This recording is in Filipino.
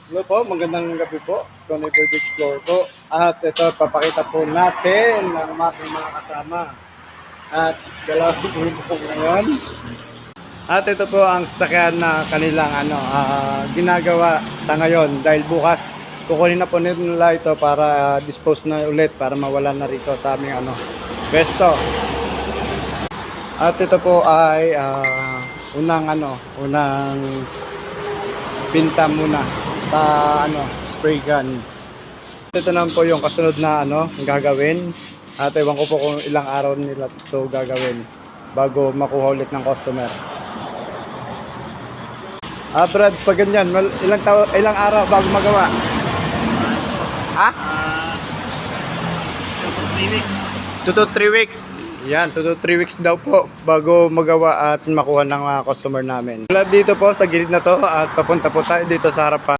Hello po, magandang gabi po. Ito na Bird Explorer po. At ito, papakita po natin ang ating mga kasama. At galawin po ngayon. At ito po ang sasakyan na kanilang ginagawa sa ngayon. Dahil bukas, kukunin na po nila ito para dispose na ulit para mawala na rito sa aming pwesto. At ito po ay unang pinta muna sa spray gun. Ito naman po yung kasunod na gagawin. At ewan ko po kung ilang araw nila ito gagawin bago makuha ulit ng customer. Brad, pag ganyan, ilang araw bago magawa? Ha? 3 weeks. 2 to 3 weeks. Yan, 2 to 3 weeks daw po bago magawa at makuha ng customer namin. Dito po sa gilid na to at papunta po tayo dito sa harapan.